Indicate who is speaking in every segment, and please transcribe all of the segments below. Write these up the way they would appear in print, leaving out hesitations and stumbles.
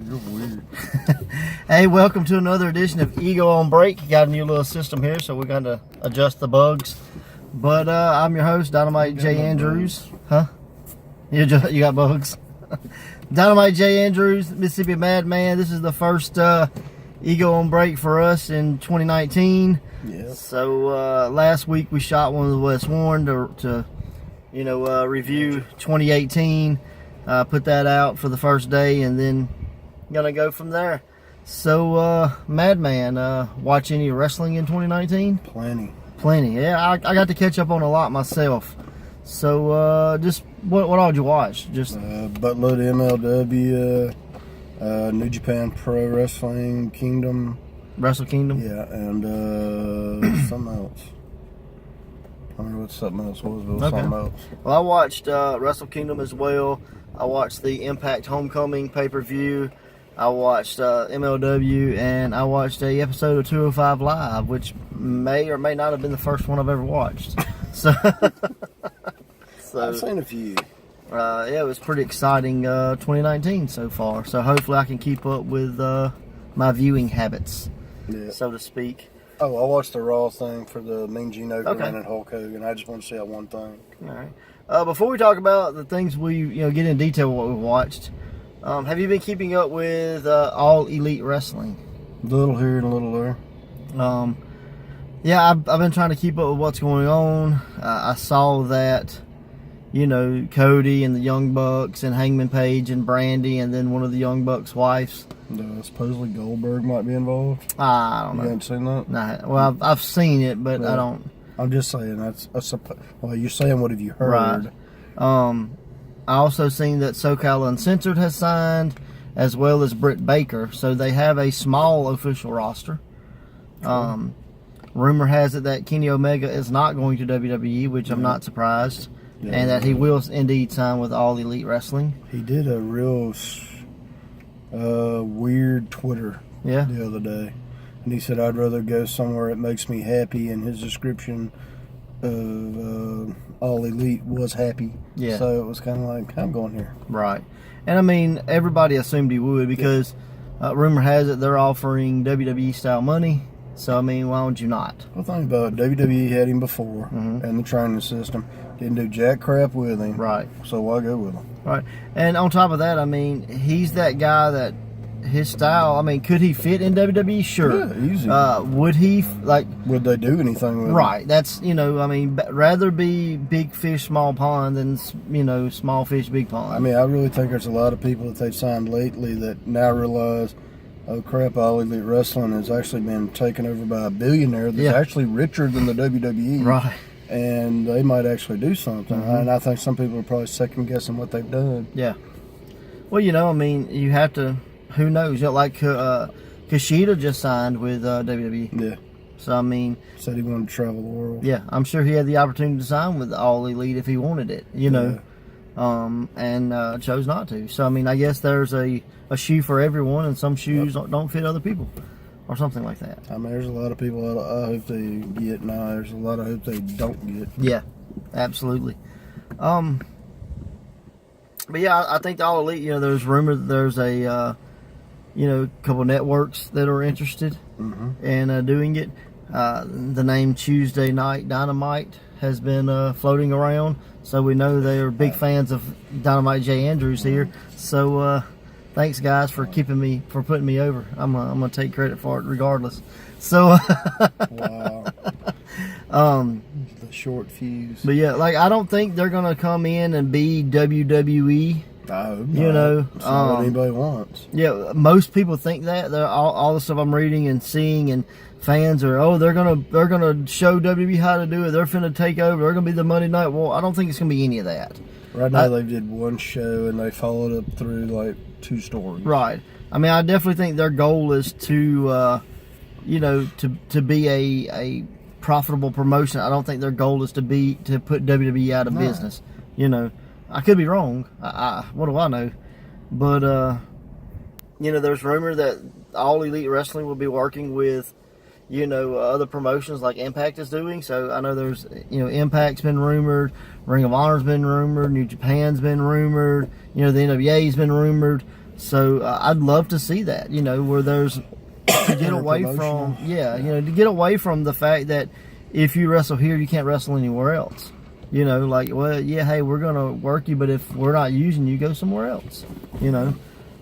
Speaker 1: You're weird.
Speaker 2: Hey, welcome to another edition of Ego on Break. Got a new little system here, so we're going to adjust the bugs. But I'm your host, Dynamite J. Andrews. Huh? You got bugs? Dynamite J. Andrews, Mississippi Madman. This is the first Ego on Break for us in 2019.
Speaker 1: Yeah.
Speaker 2: So last week we shot one of the West Warren to review 2018. Put that out for the first day, and then gonna go from there. So, Madman, watch any wrestling in 2019? Plenty. Yeah, I got to catch up on a lot myself. So, just what all did you watch? Just
Speaker 1: Buttload MLW, New Japan Pro Wrestling Kingdom.
Speaker 2: WrestleKingdom.
Speaker 1: Yeah, and something else. I don't know what something else was, but it was something else.
Speaker 2: Well, I watched WrestleKingdom as well. I watched the Impact Home Coming pay-per-view. I watched MLW, and I watched a episode of 205 Live, which may or may not have been the first one I've ever watched. So
Speaker 1: I've seen a few.
Speaker 2: Yeah, it was pretty exciting 2019 so far. So hopefully I can keep up with my viewing habits, so to speak.
Speaker 1: Oh, I watched the Raw thing for the Mean Gene Okerlund and Hulk Hogan. I just want to see that one thing.
Speaker 2: All right. Before we talk about the things we get in detail what we watched, have you been keeping up with All Elite Wrestling?
Speaker 1: A little here and a little there.
Speaker 2: Yeah, I've been trying to keep up with what's going on. I saw that, Cody and the Young Bucks and Hangman Page and Brandy and then one of the Young Bucks' wives.
Speaker 1: Supposedly Goldberg might be involved.
Speaker 2: I don't know.
Speaker 1: You haven't seen that?
Speaker 2: Nah, well, I've seen it, but I don't.
Speaker 1: I'm just saying well, you're saying what have you heard?
Speaker 2: Right. I also seen that SoCal Uncensored has signed, as well as Britt Baker, so they have a small official roster. Cool. Rumor has it that Kenny Omega is not going to WWE, which I'm not surprised, and that he will indeed sign with All Elite Wrestling.
Speaker 1: He did a real weird Twitter the other day. And he said, I'd rather go somewhere that makes me happy, and his description of All Elite was happy. Yeah. So it was kind of like, I'm going here.
Speaker 2: Right. And I mean, everybody assumed he would because rumor has it they're offering WWE style money. So, I mean, why would you not?
Speaker 1: Well, think about it. WWE had him before and the training system. Didn't do jack crap with him.
Speaker 2: Right.
Speaker 1: So why go with him?
Speaker 2: Right. And on top of that, I mean, he's that guy that his style, I mean, could he fit in WWE? Sure.
Speaker 1: Yeah, easy.
Speaker 2: Would he,
Speaker 1: would they do anything with him?
Speaker 2: Right. That's, I mean, rather be big fish, small pond than, small fish, big pond.
Speaker 1: I mean, I really think there's a lot of people that they've signed lately that now realize, oh crap, All Elite Wrestling has actually been taken over by a billionaire that's actually richer than the WWE.
Speaker 2: Right.
Speaker 1: And they might actually do something. And I think some people are probably second guessing what they've done.
Speaker 2: Yeah. Well, I mean, you have to, who knows? Like Kushida just signed with WWE.
Speaker 1: Yeah.
Speaker 2: So, I mean,
Speaker 1: said he wanted to travel the world.
Speaker 2: Yeah, I'm sure he had the opportunity to sign with All Elite if he wanted it, and chose not to. So, I mean, I guess there's a shoe for everyone, and some shoes don't fit other people, or something like that. I
Speaker 1: mean, there's a lot of people I hope they get. Now, there's a lot I hope they don't get.
Speaker 2: Yeah, absolutely. But yeah, I think the All Elite, there's rumor that there's a, couple networks that are interested in doing it. The name Tuesday Night Dynamite has been floating around, so we know they are big fans of Dynamite J. Andrews here. So thanks, guys, for putting me over. I'm gonna take credit for it regardless. So
Speaker 1: wow. The short fuse.
Speaker 2: But yeah, I don't think they're gonna come in and be WWE.
Speaker 1: I hope not. It's not what anybody wants.
Speaker 2: Yeah, most people think that. All the stuff I'm reading and seeing, and fans are, they're gonna show WWE how to do it. They're finna take over. They're gonna be the Monday Night War. I don't think it's gonna be any of that.
Speaker 1: Right now, they did one show and they followed up through 2 stories.
Speaker 2: Right. I mean, I definitely think their goal is to, to be a profitable promotion. I don't think their goal is to put WWE out of business. I could be wrong. What do I know? But there's rumor that All Elite Wrestling will be working with other promotions like Impact is doing. So I know there's, Impact's been rumored, Ring of Honor's been rumored, New Japan's been rumored, the NWA's been rumored. So I'd love to see that, you know, where there's to get away from, you know, to get away from the fact that if you wrestle here, you can't wrestle anywhere else. You know, like, well, yeah, hey, we're going to work you, but if we're not using you, go somewhere else, you know.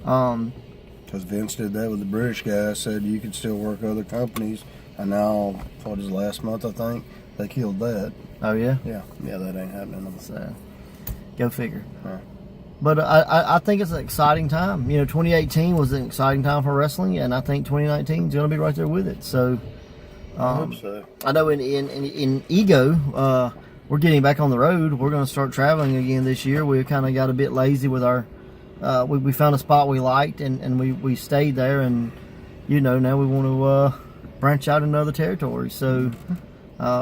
Speaker 1: Because Vince did that with the British guy, said you could still work other companies. And now, what is last month, I think, they killed that.
Speaker 2: Oh, yeah?
Speaker 1: Yeah, that ain't happening.
Speaker 2: So, go figure.
Speaker 1: Huh.
Speaker 2: But I think it's an exciting time. You know, 2018 was an exciting time for wrestling, and I think 2019 is going to be right there with it. So,
Speaker 1: I hope so.
Speaker 2: I know in Ego, we're getting back on the road. We're going to start traveling again this year. We kind of got a bit lazy with our. We found a spot we liked, and we stayed there. And you know, now we want to branch out into other territories. So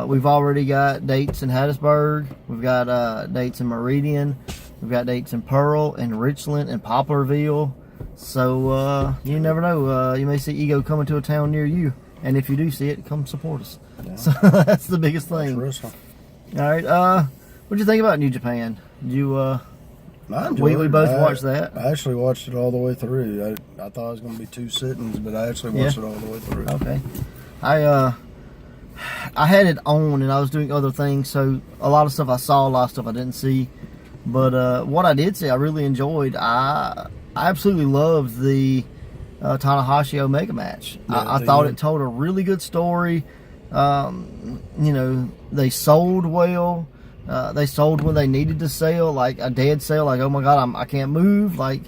Speaker 2: we've already got dates in Hattiesburg. We've got dates in Meridian. We've got dates in Pearl and Richland and Poplarville. So you never know. You may see Ego coming to a town near you. And if you do see it, come support us. Yeah. So that's the biggest thing.
Speaker 1: All
Speaker 2: right. What'd you think about New Japan? You we both watched that.
Speaker 1: I actually watched it all the way through. I thought it was going to be 2 sittings, but I actually watched it all the way through.
Speaker 2: Okay. I had it on and I was doing other things, so a lot of stuff I saw, a lot of stuff I didn't see. But what I did see, I really enjoyed. I absolutely loved the Tanahashi Omega match. I thought it told a really good story. You know, they sold well. They sold when they needed to sell, like a dead sale, like, oh my God, I can't move. Like,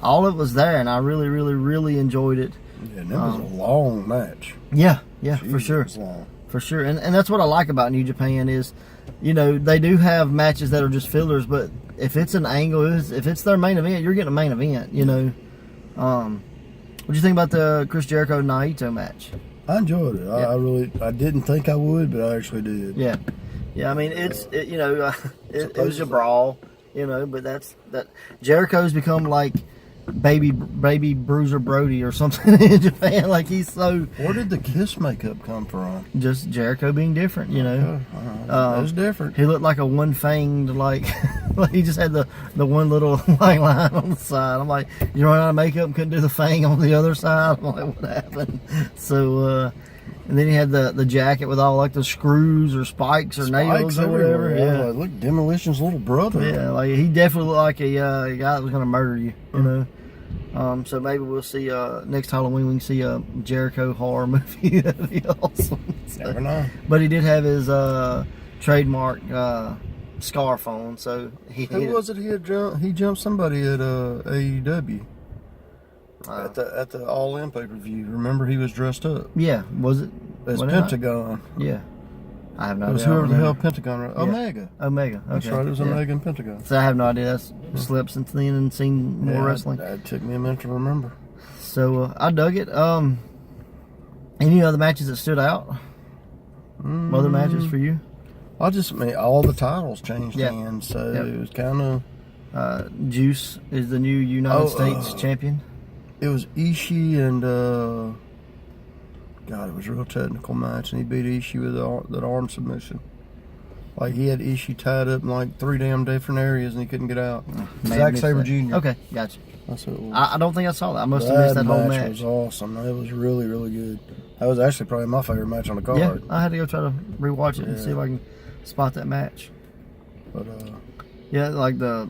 Speaker 2: all of it was there, and I really, really, really enjoyed it.
Speaker 1: Yeah, and it was a long match.
Speaker 2: Yeah,
Speaker 1: Jeez,
Speaker 2: for sure.
Speaker 1: It was long.
Speaker 2: For sure. And that's what I like about New Japan is, you know, they do have matches that are just fillers, but if it's an angle, if it's their main event, you're getting a main event, you know. What'd you think about the Chris Jericho Naito match?
Speaker 1: I enjoyed it.
Speaker 2: Yeah.
Speaker 1: I didn't think I would, but I actually did.
Speaker 2: Yeah. Yeah, I mean, you know, it was a brawl, you know, but that Jericho's become like baby Bruiser Brody or something in Japan. Like, he's so.
Speaker 1: Where did the Kiss makeup come from?
Speaker 2: Just Jericho being different, you know.
Speaker 1: It was different.
Speaker 2: He looked like a one-fanged, like he just had the one little like line on the side. I'm like, you run out of makeup and couldn't do the fang on the other side. I'm like, what happened? So. And then he had the jacket with all like the screws or spikes or nails or whatever.
Speaker 1: Yeah, it looked Demolition's little brother.
Speaker 2: Yeah, like he definitely looked like a guy that was going to murder you, you know. So maybe we'll see next Halloween we can see a Jericho horror movie. That'd be awesome.
Speaker 1: Never know.
Speaker 2: But he did have his trademark scarf on. So
Speaker 1: who was it? He jumped somebody at AEW. At the All In pay-per-view, remember he was dressed up.
Speaker 2: Yeah, was it?
Speaker 1: As Pentagon.
Speaker 2: Yeah, I have no idea.
Speaker 1: It was whoever the hell Pentagon. Yeah. Omega.
Speaker 2: Okay.
Speaker 1: That's right. It was Omega and Pentagon.
Speaker 2: So I have no idea. That's slept since then and seen more wrestling.
Speaker 1: That took me a minute to remember.
Speaker 2: So I dug it. Any other matches that stood out? Other matches for you?
Speaker 1: All the titles changed hands, so it was kind of.
Speaker 2: Juice is the new United States champion.
Speaker 1: It was Ishii and God, it was a real technical match, and he beat Ishii with that arm submission. Like, he had Ishii tied up in like 3 damn different areas, and he couldn't get out. Zack Sabre Jr.
Speaker 2: Okay, gotcha.
Speaker 1: That's what it was.
Speaker 2: I don't think I saw that. I must have missed that whole match.
Speaker 1: That was awesome. It was really, really good. That was actually probably my favorite match on the card.
Speaker 2: Yeah, I had to go try to rewatch it and see if I can spot that match.
Speaker 1: But
Speaker 2: yeah, like the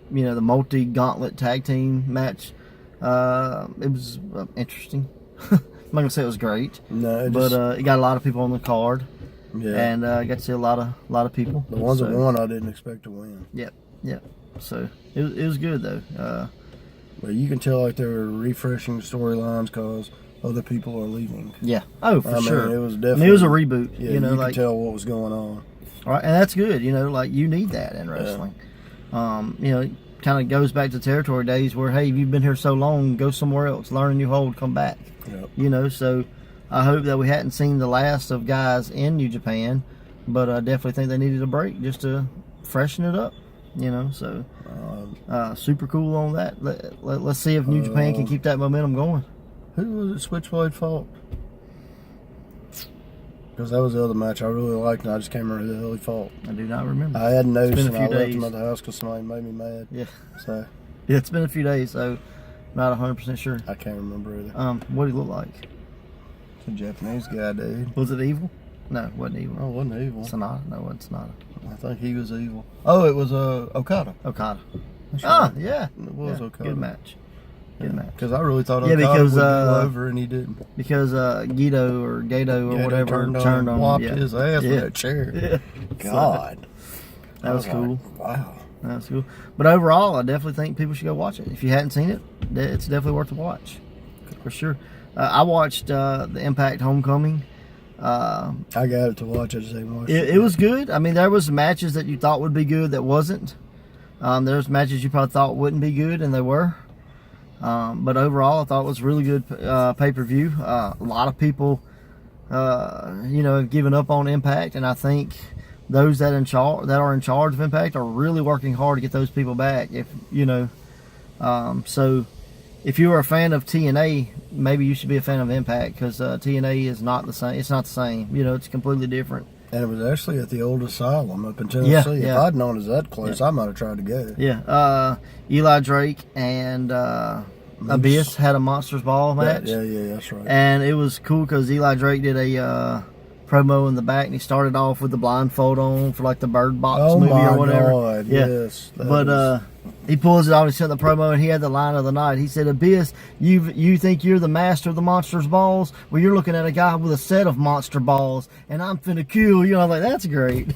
Speaker 2: multi-gauntlet tag team match. It was interesting. I'm not gonna say it was great, but it got a lot of people on the card. Yeah, and I got to see a lot of people.
Speaker 1: The ones that won, I didn't expect to win.
Speaker 2: Yep. So it was good though.
Speaker 1: But you can tell like they were refreshing storylines because other people are leaving.
Speaker 2: Yeah. Oh, for sure.
Speaker 1: It was definitely.
Speaker 2: It was a reboot.
Speaker 1: Yeah, you could tell what was going on.
Speaker 2: All right, and that's good. You know, like you need that in wrestling. Yeah. Kind of goes back to territory days where, hey, you've been here so long, go somewhere else, learn a new hold, come back. Yep. So I hope that we hadn't seen the last of guys in New Japan, but I definitely think they needed a break just to freshen it up. So super cool on that. Let's see if New Japan can keep that momentum going.
Speaker 1: Who was it Switchblade fought? Because that was the other match I really liked, and I just can't remember who the hell he fought.
Speaker 2: I do not remember.
Speaker 1: I hadn't noticed, and I left him at the house because somebody made me mad.
Speaker 2: Yeah.
Speaker 1: So.
Speaker 2: Yeah, it's been a few days, so Not 100% sure.
Speaker 1: I can't remember either.
Speaker 2: What did he look like?
Speaker 1: It's a Japanese guy, dude.
Speaker 2: Was it evil? No, it wasn't evil.
Speaker 1: Oh, it wasn't evil.
Speaker 2: Sonata? No, it wasn't Sonata.
Speaker 1: I think he was evil. Oh, it was Okada.
Speaker 2: Okada.
Speaker 1: That's
Speaker 2: Ah,
Speaker 1: right.
Speaker 2: yeah.
Speaker 1: It was
Speaker 2: Yeah,
Speaker 1: Okada.
Speaker 2: Good match. Good match.
Speaker 1: Because I really thought
Speaker 2: Yeah,
Speaker 1: Okada
Speaker 2: because,
Speaker 1: would go over, and he didn't.
Speaker 2: Because Gato or whatever
Speaker 1: turned
Speaker 2: on him.
Speaker 1: whopped
Speaker 2: Yeah.
Speaker 1: his ass
Speaker 2: Yeah.
Speaker 1: with that chair.
Speaker 2: Yeah.
Speaker 1: God.
Speaker 2: That was cool.
Speaker 1: Like, wow.
Speaker 2: That was cool. But overall, I definitely think people should go watch it. If you hadn't seen it, it's definitely worth a watch. For sure. I watched the Impact Homecoming.
Speaker 1: I got it to watch. I just ain't watched it.
Speaker 2: It was good. I mean, there was matches that you thought would be good that wasn't. There was matches you probably thought wouldn't be good, and they were. But overall, I thought it was really good pay-per-view. A lot of people, have given up on Impact, and I think those that are in charge of Impact are really working hard to get those people back. So if you were a fan of TNA, maybe you should be a fan of Impact, because TNA is not the same. It's not the same. It's completely different.
Speaker 1: And it was actually at the old asylum up in Tennessee. If I'd known it was that close, I might have tried to go.
Speaker 2: Yeah. Eli Drake and Abyss had a Monsters Ball match.
Speaker 1: Yeah, that's right.
Speaker 2: And it was cool because Eli Drake did a promo in the back, and he started off with the blindfold on for like the Bird Box movie or whatever.
Speaker 1: Oh my God, yes.
Speaker 2: But he pulls it off, he said the promo, and he had the line of the night. He said, Abyss, you think you're the master of the Monsters Balls? Well, you're looking at a guy with a set of monster balls, and I'm finna kill you. I'm like, that's great.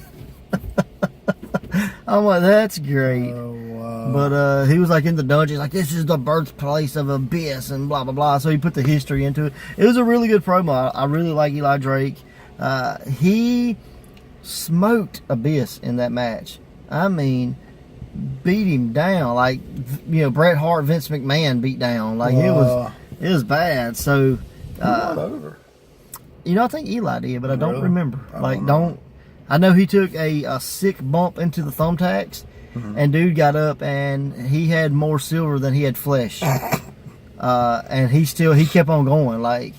Speaker 2: I'm like, that's great.
Speaker 1: Oh, wow.
Speaker 2: But he was like in the dungeon, like, this is the birthplace of Abyss and blah, blah, blah. So he put the history into it. It was a really good promo. I really like Eli Drake. He smoked Abyss in that match. I mean, beat him down like Bret Hart, Vince McMahon beat down. Like it was bad. So
Speaker 1: over.
Speaker 2: I think Eli did, but I don't
Speaker 1: Really?
Speaker 2: remember. I know he took a sick bump into the thumbtacks, and dude got up and he had more silver than he had flesh. And he kept on going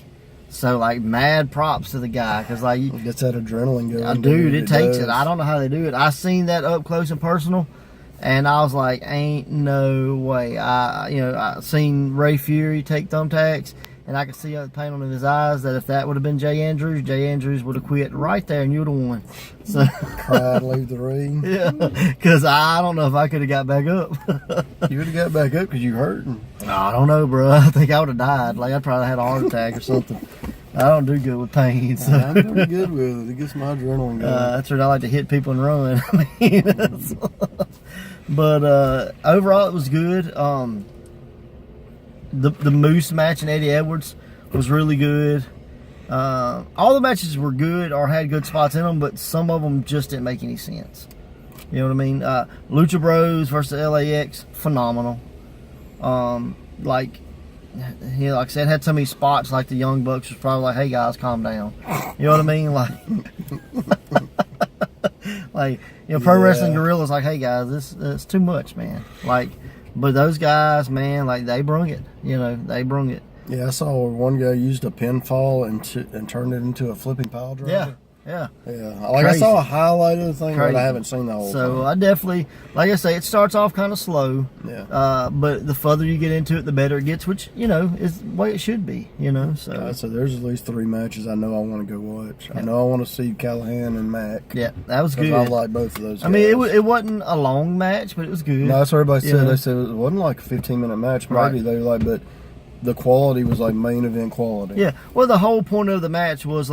Speaker 2: So, mad props to the guy, because,
Speaker 1: Gets that adrenaline going.
Speaker 2: dude, it takes
Speaker 1: does.
Speaker 2: it. I don't know how they do it. I seen that up close and personal, and I was like, ain't no way. I seen Ray Fury take thumbtacks, and I could see the pain on his eyes that if that would have been Jay Andrews would have quit right there, and you would have won. So,
Speaker 1: Cried, leave the ring.
Speaker 2: yeah, because I don't know if I could have got back up.
Speaker 1: You would have got back up because you hurting.
Speaker 2: I don't know, bro. I think I would have died. I'd probably had a heart attack or something. I don't do good with pain. So.
Speaker 1: I'm pretty good with it. It gets my adrenaline going.
Speaker 2: That's right. I like to hit people and run. But overall, it was good. The Moose match and Eddie Edwards was really good. All the matches were good or had good spots in them, but some of them just didn't make any sense. You know what I mean? Lucha Bros versus LAX, phenomenal. Like I said, had so many spots like the Young Bucks was probably like, hey guys, calm down. You know what I mean? Pro Wrestling Guerrilla's like, hey guys, this too much, man. But those guys, man, they brung it. They brung it.
Speaker 1: Yeah, I saw where one guy used a pinfall and turned it into a flipping pile driver.
Speaker 2: Yeah.
Speaker 1: I saw a highlight of the thing, but I haven't seen the whole thing.
Speaker 2: So I definitely, like I say, it starts off kind of slow.
Speaker 1: Yeah.
Speaker 2: But the further you get into it, the better it gets, which is the way it should be.
Speaker 1: So there's at least 3 matches I know I want to go watch. Yeah. I know I want to see Callahan and Mac.
Speaker 2: Yeah, that was good.
Speaker 1: I like both of those guys.
Speaker 2: I mean, it wasn't a long match, but it was good.
Speaker 1: No, that's what everybody said. They said it wasn't like a 15-minute match, maybe.
Speaker 2: Right.
Speaker 1: They were but the quality was like main event quality.
Speaker 2: Yeah. Well, the whole point of the match was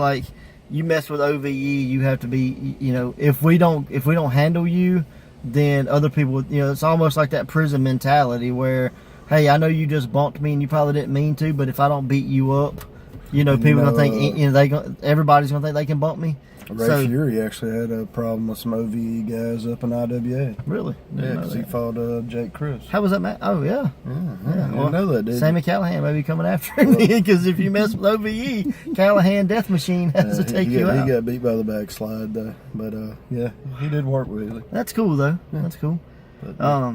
Speaker 2: you mess with OVE, you have to be, if we don't handle you, then other people, it's almost like that prison mentality where, hey, I know you just bumped me and you probably didn't mean to, but if I don't beat you up, people gonna think, everybody's gonna think they can bump me.
Speaker 1: Ray Fury actually had a problem with some OVE guys up in IWA.
Speaker 2: Really?
Speaker 1: Yeah, because he fought Jake Chris.
Speaker 2: How was that match? Oh, yeah.
Speaker 1: Yeah. Well, I know that, dude.
Speaker 2: Sammy Callahan may be coming after him because if you mess with OVE, Callahan Death Machine has to take you out.
Speaker 1: He got beat by the backslide, though. But, he did work with it.
Speaker 2: That's cool, though. Yeah. That's cool. But,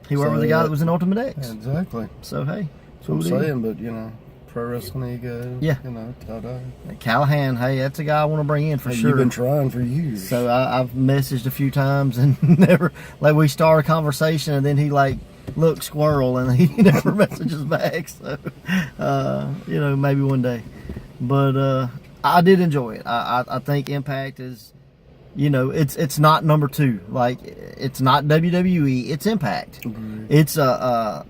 Speaker 2: he worked with the guy that was in Ultimate X.
Speaker 1: Exactly.
Speaker 2: So, hey.
Speaker 1: That's what I'm saying, but, pro wrestling ego.
Speaker 2: Yeah.
Speaker 1: Ta-da.
Speaker 2: Callahan, hey, that's a guy I want to bring in for sure.
Speaker 1: You've been trying for years.
Speaker 2: So I've messaged a few times and never, we start a conversation and then he look, squirrel, and he never messages back. So, maybe one day. But I did enjoy it. I think Impact is, it's not number 2. Like, it's not WWE. It's Impact. Mm-hmm. It's a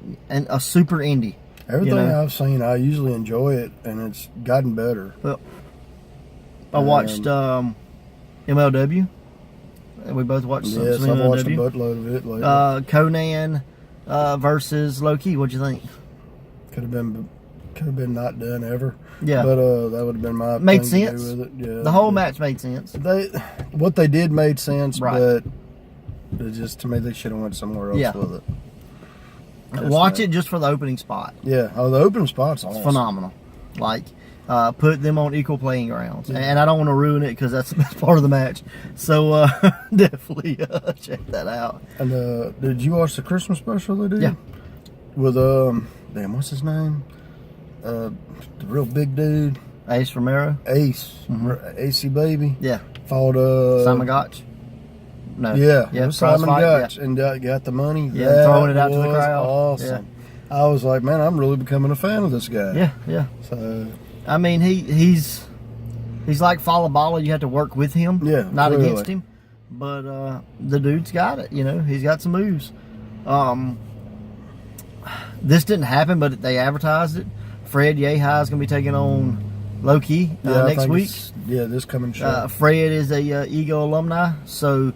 Speaker 2: super indie.
Speaker 1: Everything I've seen, I usually enjoy it, and it's gotten better.
Speaker 2: Well, I watched MLW. We both watched some
Speaker 1: Yes, I've
Speaker 2: MLW.
Speaker 1: watched a buttload of it lately.
Speaker 2: Conan versus Loki. What'd you think?
Speaker 1: Could have been not done ever.
Speaker 2: Yeah,
Speaker 1: but that would have been my
Speaker 2: made
Speaker 1: thing
Speaker 2: sense.
Speaker 1: to do with it. Yeah,
Speaker 2: the whole match made sense.
Speaker 1: What they did made sense,
Speaker 2: right.
Speaker 1: but it just, to me, they should have went somewhere else with it.
Speaker 2: Watch it just for the opening spot.
Speaker 1: Yeah, the opening spot's awesome.
Speaker 2: It's phenomenal. Like, put them on equal playing grounds. Yeah. And I don't want to ruin it because that's the best part of the match. So definitely check that out.
Speaker 1: And did you watch the Christmas special they did?
Speaker 2: Yeah.
Speaker 1: With what's his name? The real big dude.
Speaker 2: Ace Romero.
Speaker 1: Ace. Mm-hmm. AC Baby.
Speaker 2: Yeah.
Speaker 1: Fought
Speaker 2: Simon Gotch. No.
Speaker 1: Yeah. It was Simon Gotch, and got the money.
Speaker 2: Yeah. Throwing it out to the crowd.
Speaker 1: Awesome. Yeah. I was like, man, I'm really becoming a fan of this guy.
Speaker 2: Yeah. Yeah.
Speaker 1: So.
Speaker 2: I mean, he's like Falabala. You have to work with him, not against him. But the dude's got it. He's got some moves. This didn't happen, but they advertised it. Fred Yehi is going to be taking on Loki next week.
Speaker 1: This coming show.
Speaker 2: Fred is a Ego alumni, so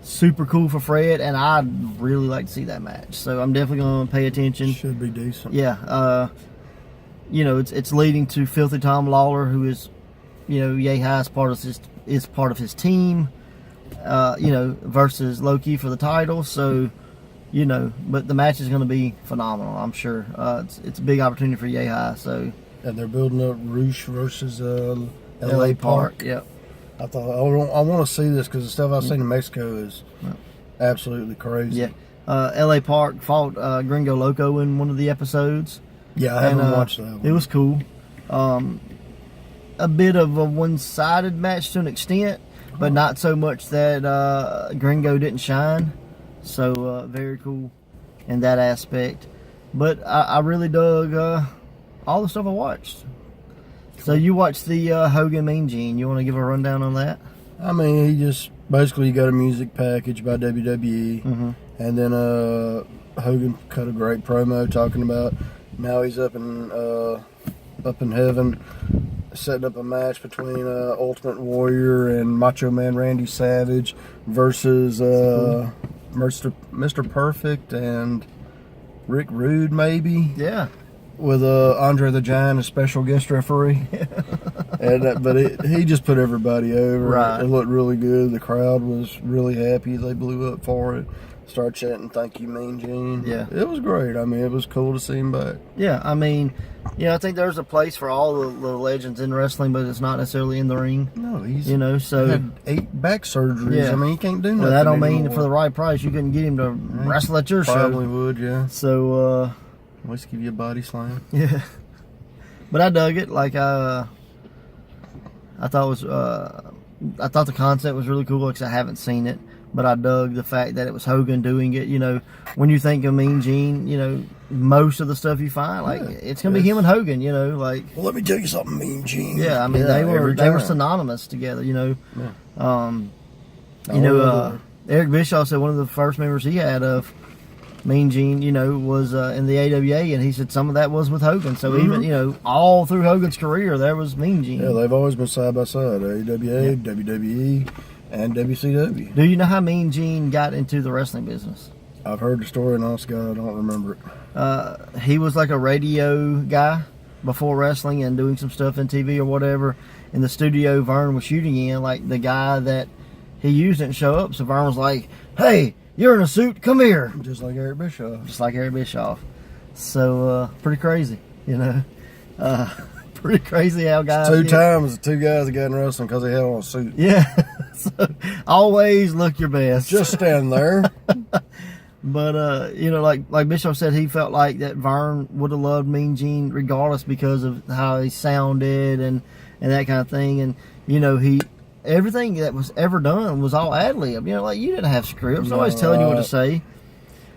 Speaker 2: super cool for Fred, and I'd really like to see that match. So I'm definitely going to pay attention.
Speaker 1: Should be decent.
Speaker 2: Yeah. It's leading to Filthy Tom Lawler, who is, Yehi is part of his team, versus Loki for the title. So, but the match is going to be phenomenal, I'm sure. It's a big opportunity for Yehi. So,
Speaker 1: and they're building up Roosh versus LA Park.
Speaker 2: Yep.
Speaker 1: I thought I want to see this because the stuff I've seen in Mexico is absolutely crazy.
Speaker 2: Yeah. LA Park fought Gringo Loco in one of the episodes.
Speaker 1: Yeah, I haven't watched that one.
Speaker 2: It was cool. A bit of a one-sided match to an extent, but not so much that Gringo didn't shine. So very cool in that aspect. But I really dug all the stuff I watched. So you watched the Hogan Mean Gene. You want to give a rundown on that?
Speaker 1: I mean, he just basically got a music package by WWE, and then Hogan cut a great promo talking about now he's up in heaven, setting up a match between Ultimate Warrior and Macho Man Randy Savage versus Mr. Perfect and Rick Rude, maybe.
Speaker 2: Yeah.
Speaker 1: With Andre the Giant as special guest referee. But he just put everybody over.
Speaker 2: Right.
Speaker 1: It looked really good. The crowd was really happy. They blew up for it. Started chanting, "Thank you, Mean Gene."
Speaker 2: Yeah.
Speaker 1: It was great. I mean, it was cool to see him back.
Speaker 2: Yeah, I mean, I think there's a place for all the legends in wrestling, but it's not necessarily in the ring.
Speaker 1: No, he's
Speaker 2: so
Speaker 1: had 8 back surgeries.
Speaker 2: Yeah.
Speaker 1: I mean, he can't do nothing.
Speaker 2: Well, that don't
Speaker 1: anymore.
Speaker 2: mean for the right price you couldn't get him to wrestle at your show.
Speaker 1: Probably would, yeah.
Speaker 2: So,
Speaker 1: let's give you a body slam.
Speaker 2: Yeah. But I dug it. Like, I thought the concept was really cool because I haven't seen it. But I dug the fact that it was Hogan doing it. When you think of Mean Gene, most of the stuff you find, it's going to be him and Hogan,
Speaker 1: Well, let me tell you something, Mean Gene.
Speaker 2: Yeah, I mean, they were synonymous together,
Speaker 1: Yeah.
Speaker 2: Eric Bischoff said one of the first members he had of Mean Gene, was in the AWA, and he said some of that was with Hogan. So even, all through Hogan's career, there was Mean Gene.
Speaker 1: Yeah, they've always been side by side, AWA, WWE, and WCW.
Speaker 2: Do you know how Mean Gene got into the wrestling business?
Speaker 1: I've heard the story, and honest God, I don't remember it.
Speaker 2: He was like a radio guy before wrestling and doing some stuff in TV or whatever. In the studio Vern was shooting in, like the guy that he used didn't show up, so Vern was like, "Hey, you're in a suit, come here."
Speaker 1: Just like Eric Bischoff.
Speaker 2: Just like Eric Bischoff. So, pretty crazy, Pretty crazy how guys
Speaker 1: Two times, the 2 guys that got in wrestling because they had on a suit.
Speaker 2: Yeah. So, always look your best.
Speaker 1: Just stand there.
Speaker 2: But, like Bischoff said, he felt like that Vern would have loved Mean Gene regardless because of how he sounded and that kind of thing. And, everything that was ever done was all ad lib. You didn't have scripts. Nobody's telling you what to say.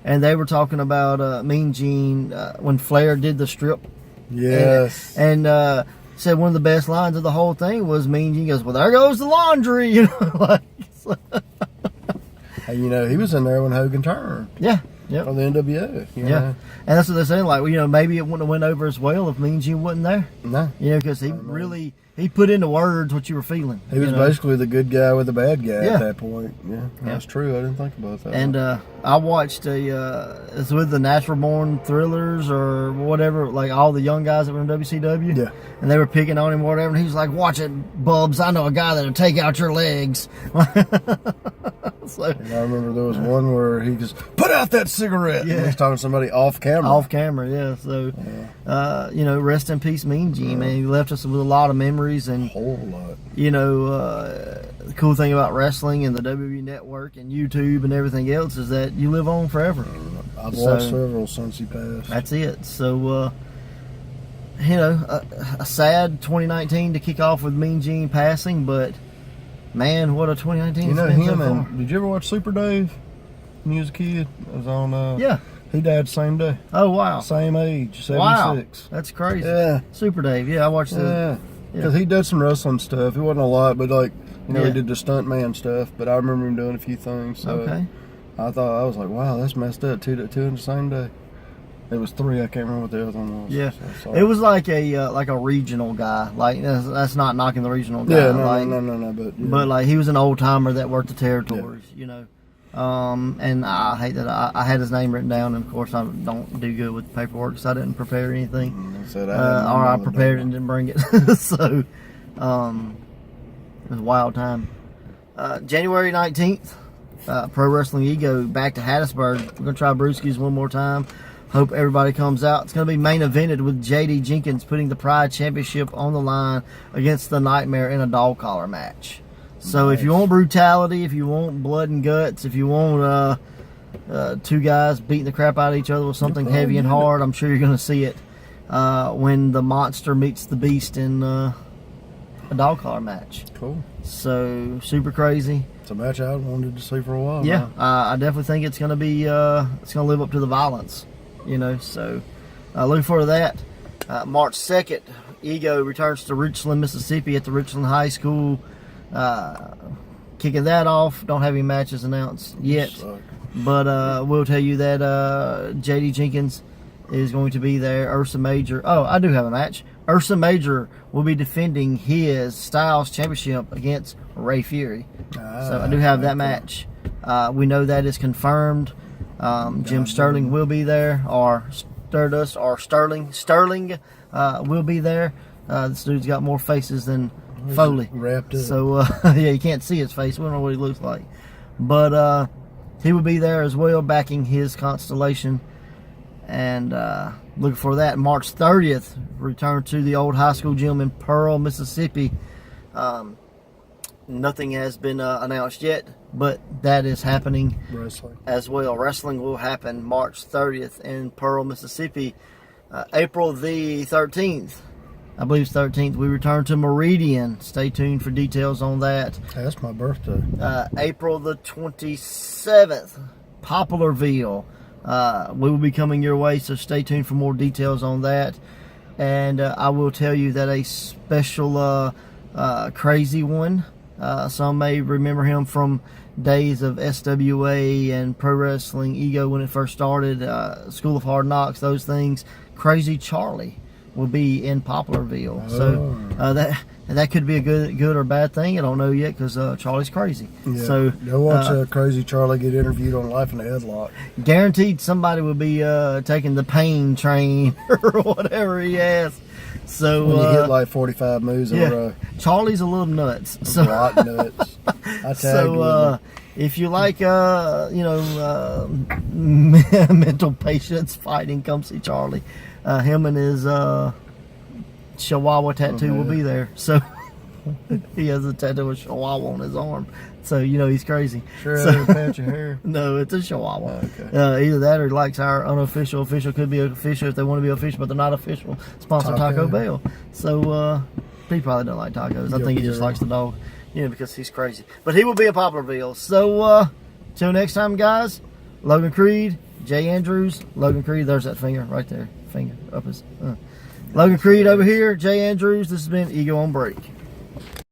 Speaker 2: and they were talking about Mean Gene when Flair did the strip.
Speaker 1: Yes.
Speaker 2: And said one of the best lines of the whole thing was Mean Gene goes, "Well, there goes the laundry," you know, like.
Speaker 1: Hey, you know, he was in there when Hogan turned.
Speaker 2: Yeah. Yep.
Speaker 1: On the NWO.
Speaker 2: Yeah.
Speaker 1: Know?
Speaker 2: And that's what they're saying. Like, well, you know, maybe it wouldn't have went over as well if Mean Gene wasn't there.
Speaker 1: No.
Speaker 2: You know, because he really, he put into words what you were feeling.
Speaker 1: He was basically the good guy with the bad guy at that point. Yeah. That's true. I didn't think about that.
Speaker 2: And I watched it's with the Natural Born Thrillers or whatever, like all the young guys that were in WCW.
Speaker 1: Yeah.
Speaker 2: And they were picking on him or whatever. And he was like, "Watch it, Bubs. I know a guy that'll take out your legs." So,
Speaker 1: and I remember there was one where he just put out that cigarette.
Speaker 2: Yeah.
Speaker 1: And he's talking to somebody off camera.
Speaker 2: Off camera, yeah. So, you know, rest in peace, Mean Gene, man. He left us with a lot of memories and
Speaker 1: a whole lot.
Speaker 2: You know, the cool thing about wrestling and the WWE Network and YouTube and everything else is that you live on forever.
Speaker 1: I've watched several since he passed.
Speaker 2: That's it. So, you know, a sad 2019 to kick off with Mean Gene passing, but man, what a 2019!
Speaker 1: You know
Speaker 2: it's been
Speaker 1: him
Speaker 2: so far.
Speaker 1: and did you ever watch Super Dave when you was a kid? It was on.
Speaker 2: Yeah.
Speaker 1: He died the same day.
Speaker 2: Oh wow.
Speaker 1: Same age, 76.
Speaker 2: Wow. That's crazy.
Speaker 1: Yeah.
Speaker 2: Super Dave. Yeah, I watched
Speaker 1: Yeah. Because he did some wrestling stuff. It wasn't a lot, but like you know, he did the stunt man stuff. But I remember him doing a few things. So
Speaker 2: okay.
Speaker 1: I was like, wow, that's messed up. Two in the same day. It was 3. I can't remember what the other one was.
Speaker 2: Yeah,
Speaker 1: so
Speaker 2: it was like a regional guy. Like that's not knocking the regional guy.
Speaker 1: Yeah, no.
Speaker 2: But like he was an old timer that worked the territories, you know. And I hate that I had his name written down, and of course I don't do good with paperwork, so I didn't prepare anything.
Speaker 1: Or
Speaker 2: I prepared and didn't bring it. So it was a wild time. January 19th, Pro Wrestling Ego back to Hattiesburg. We're gonna try Brewskis one more time. Hope everybody comes out. It's going to be main evented with J.D. Jenkins putting the Pride Championship on the line against the Nightmare in a dog collar match. So if you want brutality, if you want blood and guts, if you want two guys beating the crap out of each other with something heavy and hard, I'm sure you're going to see it when the monster meets the beast in a dog collar match.
Speaker 1: Cool.
Speaker 2: So super crazy.
Speaker 1: It's a match I wanted to see for a while.
Speaker 2: Yeah, I definitely think it's going to be it's going to live up to the violence. You know, so looking forward to that. March 2nd, Ego returns to Richland, Mississippi at the Richland High School. Kicking that off. Don't have any matches announced yet. But we'll tell you that J.D. Jenkins is going to be there. Ursa Major. Oh, I do have a match. Ursa Major will be defending his Styles Championship against Ray Fury. So I do have that match. We know that is confirmed. Jim Sterling will be there, or Stardust, or Sterling will be there. This dude's got more faces than Foley.
Speaker 1: Wrapped up.
Speaker 2: So yeah, you can't see his face. We don't know what he looks like, but he will be there as well, backing his Constellation. And looking for that. March 30th, return to the old high school gym in Pearl, Mississippi. Nothing has been announced yet, but that is happening as well. Wrestling will happen March 30th in Pearl, Mississippi. April the 13th, I believe it's 13th, we return to Meridian. Stay tuned for details on that.
Speaker 1: Hey, that's my birthday.
Speaker 2: April the 27th, Poplarville. We will be coming your way, so stay tuned for more details on that. And I will tell you that a special crazy one, some may remember him from days of SWA and Pro Wrestling Ego when it first started, School of Hard Knocks, those things. Crazy Charlie will be in Poplarville. So that could be a good or bad thing. I don't know yet, because Charlie's crazy.
Speaker 1: Yeah.
Speaker 2: So
Speaker 1: go watch Crazy Charlie get interviewed on Life in a Headlock.
Speaker 2: Guaranteed somebody will be taking the pain train or whatever he has. So
Speaker 1: when you hit like 45 moves in a row.
Speaker 2: Charlie's a little nuts. So,
Speaker 1: a lot nuts. I tagged
Speaker 2: if you like mental patients fighting, come see Charlie. Him and his Chihuahua tattoo will be there. So he has a tattoo of Chihuahua on his arm. So you know he's crazy.
Speaker 1: Sure, so, patch your hair.
Speaker 2: No, it's a Chihuahua.
Speaker 1: Oh, okay.
Speaker 2: Either that or he likes our unofficial. Official could be official if they want to be official, but they're not official. Sponsor Taco Bell. So he probably doesn't like tacos. I think he just likes the dog. Because he's crazy. But he will be in Poplarville. So till next time, guys. Logan Creed, Jay Andrews, Logan Creed. There's that finger right there. Finger up his. Logan Creed over here. Jay Andrews. This has been Ego on Break.